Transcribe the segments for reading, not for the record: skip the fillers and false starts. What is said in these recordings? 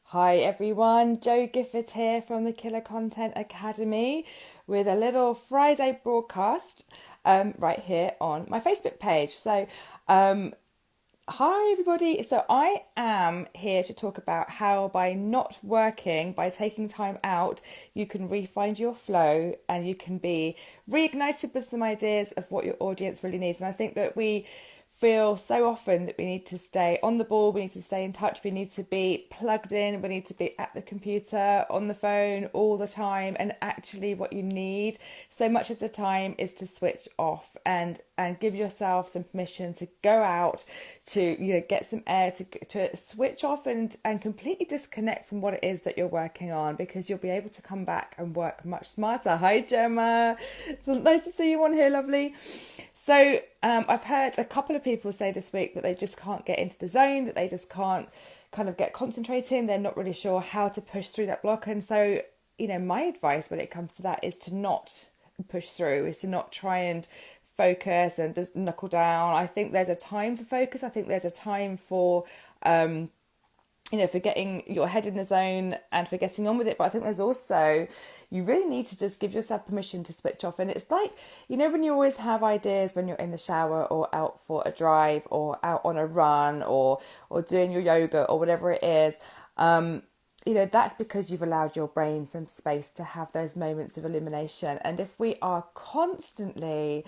Hi everyone, Gifford here from the Killer Content Academy with a little Friday broadcast right here on my Facebook page. Hi everybody. So, I am here to talk about how by not working, by taking time out, you can re-find your flow and you can be reignited with some ideas of what your audience really needs. And I think that we feel so often that we need to stay on the ball, we need to stay in touch, we need to be plugged in, we need to be at the computer, on the phone all the time. And actually what you need so much of the time is to switch off and give yourself some permission to go out, to get some air, to switch off and completely disconnect from what it is that you're working on, because you'll be able to come back and work much smarter. Hi Gemma, it's nice to see you on here, lovely. So I've heard a couple of people say this week that they just can't get into the zone, that they just can't kind of get concentrating. They're not really sure how to push through that block. And so, my advice when it comes to that is to not push through, is to not try and focus and just knuckle down. I think there's a time for focus. I think there's a time for for getting your head in the zone and for getting on with it. But I think there's also, you really need to just give yourself permission to switch off. And it's like, when you always have ideas when you're in the shower or out for a drive or out on a run or doing your yoga or whatever it is, that's because you've allowed your brain some space to have those moments of illumination. And if we are constantly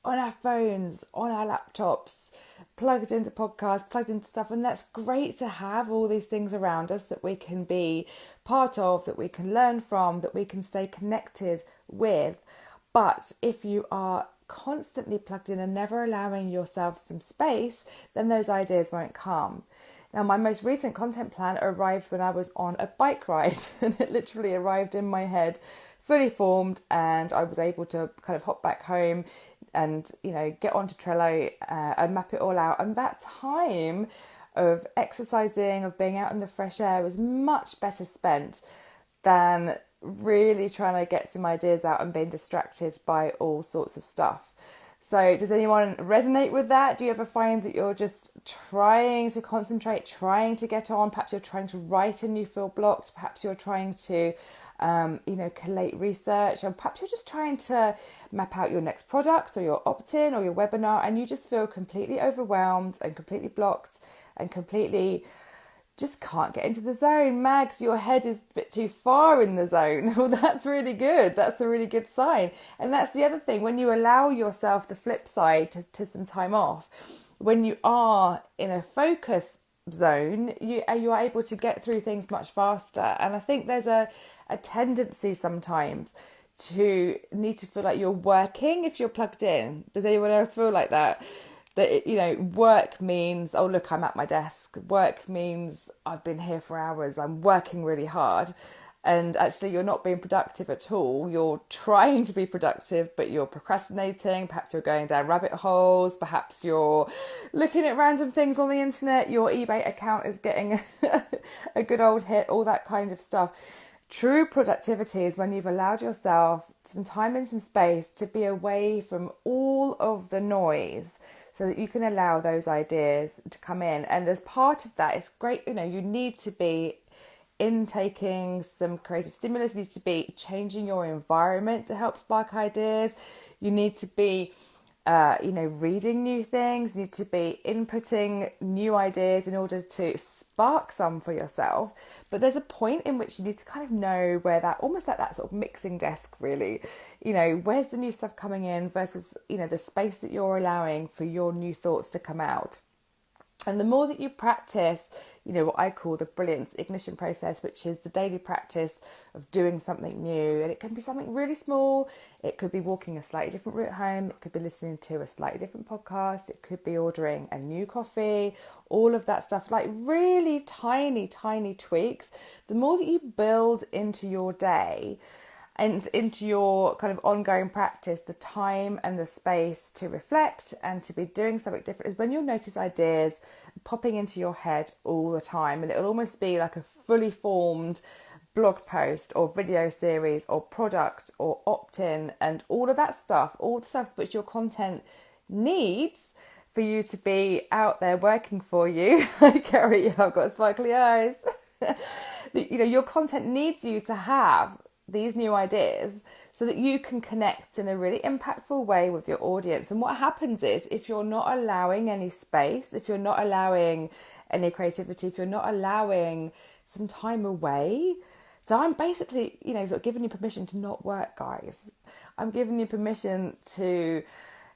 on our phones, on our laptops, plugged into podcasts, plugged into stuff. And that's great to have all these things around us that we can be part of, that we can learn from, that we can stay connected with. But if you are constantly plugged in and never allowing yourself some space, then those ideas won't come. Now, my most recent content plan arrived when I was on a bike ride, and it literally arrived in my head fully formed, and I was able to kind of hop back home and get onto Trello and map it all out. And that time of exercising, of being out in the fresh air, was much better spent than really trying to get some ideas out and being distracted by all sorts of stuff. So does anyone resonate with that? Do you ever find that you're just trying to concentrate, trying to get on? Perhaps you're trying to write and you feel blocked. Perhaps you're trying to collate research, and perhaps you're just trying to map out your next product or your opt-in or your webinar, and you just feel completely overwhelmed and completely blocked and completely just can't get into the zone. Mags, your head is a bit too far in the zone. Well, that's really good. That's a really good sign. And that's the other thing. When you allow yourself the flip side to some time off, when you are in a focus zone, you are able to get through things much faster. And I think there's a tendency sometimes to need to feel like you're working if you're plugged in. Does anyone else feel like that? That work means, oh look, I'm at my desk. Work means I've been here for hours, I'm working really hard. And actually you're not being productive at all. You're trying to be productive, but you're procrastinating. Perhaps you're going down rabbit holes. Perhaps you're looking at random things on the internet. Your eBay account is getting a good old hit, all that kind of stuff. True productivity is when you've allowed yourself some time and some space to be away from all of the noise, so that you can allow those ideas to come in. And as part of that, it's great, you need to be intaking some creative stimulus, you need to be changing your environment to help spark ideas, you need to be reading new things, you need to be inputting new ideas in order to spark some for yourself. But there's a point in which you need to kind of know where that, almost like that sort of mixing desk really, where's the new stuff coming in versus, the space that you're allowing for your new thoughts to come out. And the more that you practice, what I call the brilliance ignition process, which is the daily practice of doing something new. And it can be something really small. It could be walking a slightly different route home. It could be listening to a slightly different podcast. It could be ordering a new coffee, all of that stuff, like really tiny, tiny tweaks. The more that you build into your day and into your kind of ongoing practice, the time and the space to reflect and to be doing something different, is when you'll notice ideas popping into your head all the time. And it'll almost be like a fully formed blog post or video series or product or opt-in and all of that stuff, all the stuff which your content needs for you to be out there working for you. Hi Kerry, I've got sparkly eyes. your content needs you to have these new ideas so that you can connect in a really impactful way with your audience. And what happens is, if you're not allowing any space, if you're not allowing any creativity, if you're not allowing some time away, so I'm basically, sort of giving you permission to not work, guys. I'm giving you permission to,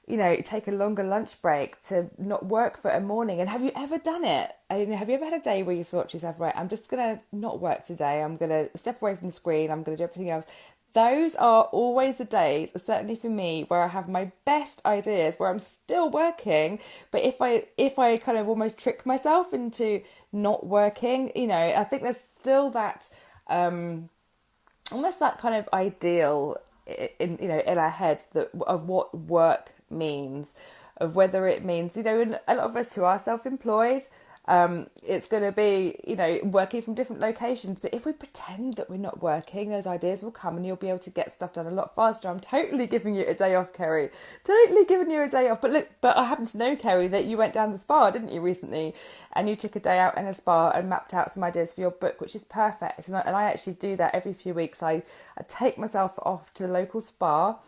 take a longer lunch break, to not work for a morning. And have you ever done it? Have you ever had a day where you thought to yourself, right, I'm just going to not work today. I'm going to step away from the screen. I'm going to do everything else. Those are always the days, certainly for me, where I have my best ideas, where I'm still working. But if I kind of almost trick myself into not working, I think there's still that, almost that kind of ideal in our heads of what work means, of whether it means, and a lot of us who are self-employed, it's going to be, working from different locations. But if we pretend that we're not working, those ideas will come and you'll be able to get stuff done a lot faster. I'm totally giving you a day off, Kerry. Totally giving you a day off. But I happen to know, Kerry, that you went down the spa, didn't you, recently? And you took a day out in a spa and mapped out some ideas for your book, which is perfect. And I actually do that every few weeks. I take myself off to the local spa,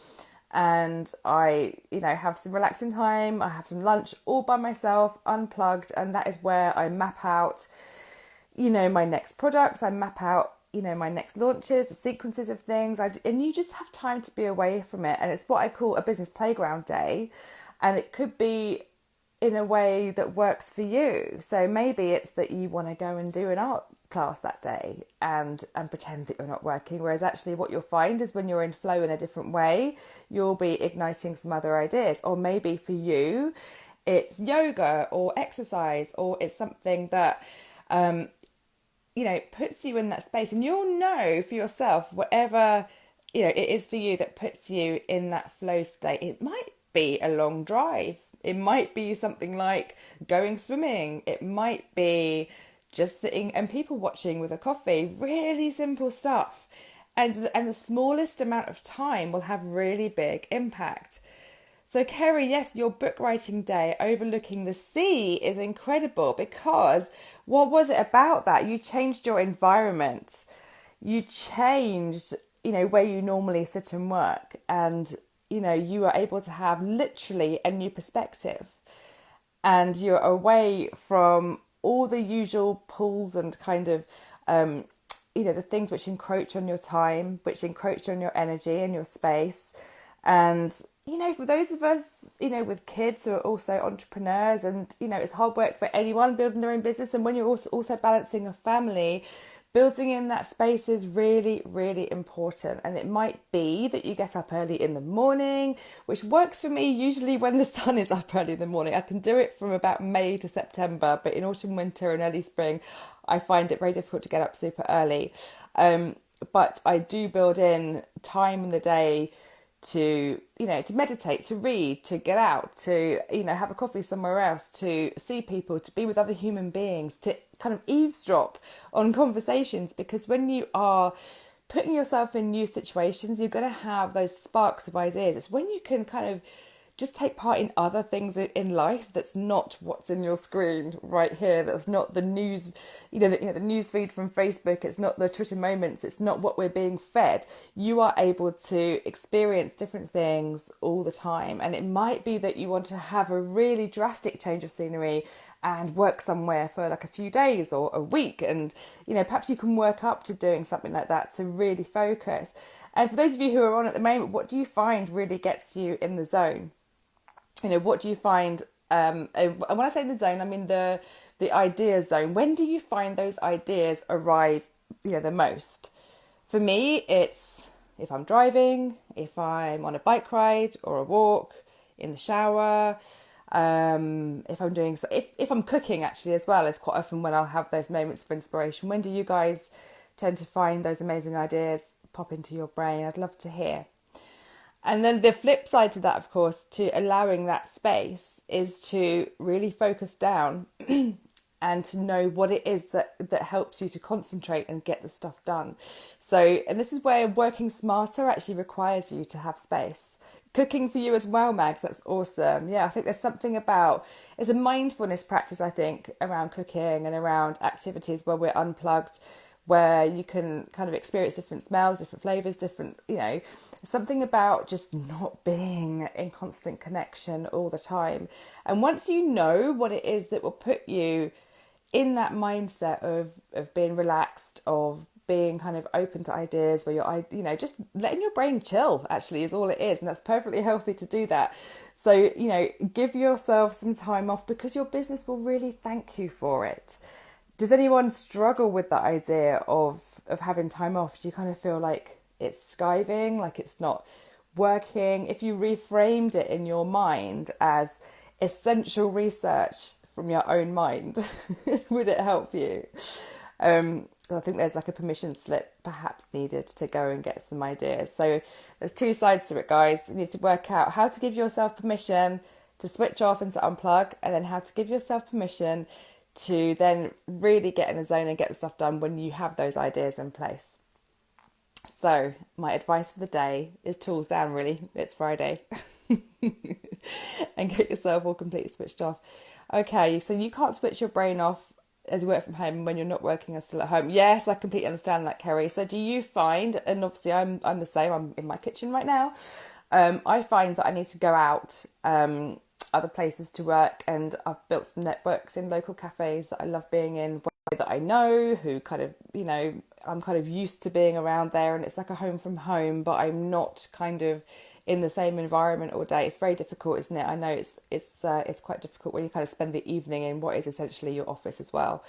and I, have some relaxing time. I have some lunch all by myself, unplugged, and that is where I map out, my next products. I map out, my next launches, the sequences of things. And you just have time to be away from it. And it's what I call a business playground day. And it could be in a way that works for you. So maybe it's that you want to go and do an art class that day and pretend that you're not working, whereas actually what you'll find is when you're in flow in a different way, you'll be igniting some other ideas. Or maybe for you it's yoga or exercise, or it's something that puts you in that space, and you'll know for yourself whatever it is for you that puts you in that flow state. It might be a long drive, it might be something like going swimming, it might be just sitting and people watching with a coffee. Really simple stuff. And the smallest amount of time will have really big impact. So Kerry, yes, your book writing day overlooking the sea is incredible, because what was it about that? You changed your environment. You changed, where you normally sit and work. And, you are able to have literally a new perspective. And you're away from all the usual pulls and kind of, the things which encroach on your time, which encroach on your energy and your space. And, for those of us, with kids who are also entrepreneurs, and, it's hard work for anyone building their own business. And when you're also balancing a family, building in that space is really, really important. And it might be that you get up early in the morning, which works for me usually when the sun is up early in the morning. I can do it from about May to September, but in autumn, winter and early spring, I find it very difficult to get up super early. But I do build in time in the day to, to meditate, to read, to get out, to, have a coffee somewhere else, to see people, to be with other human beings, to kind of eavesdrop on conversations. Because when you are putting yourself in new situations, you're going to have those sparks of ideas. It's when you can kind of just take part in other things in life that's not what's in your screen right here. That's not the news, the news feed from Facebook. It's not the Twitter moments. It's not what we're being fed. You are able to experience different things all the time. And it might be that you want to have a really drastic change of scenery and work somewhere for like a few days or a week. And, perhaps you can work up to doing something like that to really focus. And for those of you who are on at the moment, what do you find really gets you in the zone? What do you find, and when I say the zone, I mean the idea zone. When do you find those ideas arrive, the most? For me, it's if I'm driving, if I'm on a bike ride or a walk, in the shower, if I'm doing, if I'm cooking actually as well, is quite often when I'll have those moments of inspiration. When do you guys tend to find those amazing ideas pop into your brain? I'd love to hear. And then the flip side to that, of course, to allowing that space is to really focus down and to know what it is that helps you to concentrate and get the stuff done. So, and this is where working smarter actually requires you to have space. Cooking for you as well, Mags, that's awesome. Yeah, I think there's something about, it's a mindfulness practice, I think, around cooking and around activities where we're unplugged, where you can kind of experience different smells, different flavors, different, something about just not being in constant connection all the time. And once you know what it is that will put you in that mindset of being relaxed, of being kind of open to ideas, where you're, just letting your brain chill actually is all it is. And that's perfectly healthy to do that. So, give yourself some time off, because your business will really thank you for it. Does anyone struggle with the idea of having time off? Do you kind of feel like it's skiving, like it's not working? If you reframed it in your mind as essential research from your own mind, would it help you? I think there's like a permission slip perhaps needed to go and get some ideas. So there's two sides to it, guys. You need to work out how to give yourself permission to switch off and to unplug, and then how to give yourself permission to then really get in the zone and get the stuff done when you have those ideas in place. So my advice for the day is tools down, really. It's Friday. And get yourself all completely switched off. Okay, so you can't switch your brain off as you work from home when you're not working and still at home. Yes, I completely understand that, Kerry. So do you find, and obviously I'm the same, I'm in my kitchen right now, I find that I need to go out other places to work, and I've built some networks in local cafes that I love being in, that I know, who kind of, I'm kind of used to being around there, and it's like a home from home, but I'm not kind of in the same environment all day. It's very difficult, isn't it? I know it's quite difficult when you kind of spend the evening in what is essentially your office as well.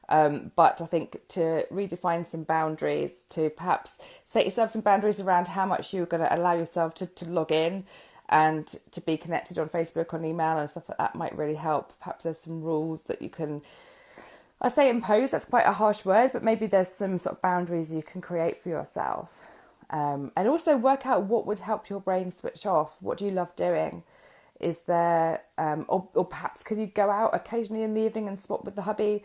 But I think to redefine some boundaries, to perhaps set yourself some boundaries around how much you're going to allow yourself to log in and to be connected on Facebook, on email and stuff like that, might really help. Perhaps there's some rules that you can, I say impose, that's quite a harsh word, but maybe there's some sort of boundaries you can create for yourself. And also work out what would help your brain switch off. What do you love doing? Is there, or perhaps could you go out occasionally in the evening and swap with the hubby?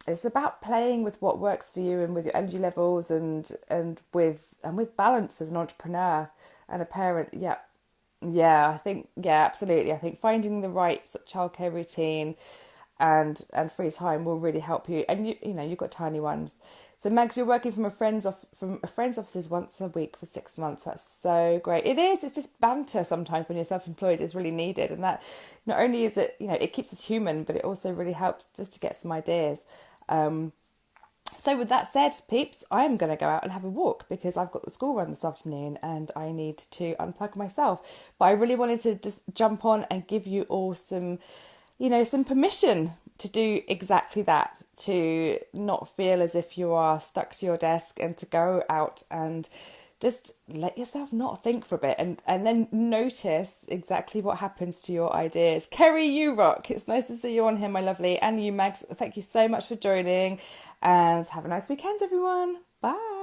It's about playing with what works for you and with your energy levels and with balance as an entrepreneur and a parent. Yeah, I think, absolutely. I think finding the right sort of childcare routine and free time will really help you. And you've got tiny ones. So Mags, you're working from a friend's offices once a week for 6 months. That's so great. It is. It's just banter sometimes when you're self-employed is really needed, and that not only is it, it keeps us human, but it also really helps just to get some ideas. So with that said, peeps, I'm going to go out and have a walk because I've got the school run this afternoon and I need to unplug myself. But I really wanted to just jump on and give you all some, some permission to do exactly that, to not feel as if you are stuck to your desk and to go out and just let yourself not think for a bit and then notice exactly what happens to your ideas. Kerry, you rock. It's nice to see you on here, my lovely. And you, Mags, thank you so much for joining and have a nice weekend, everyone. Bye.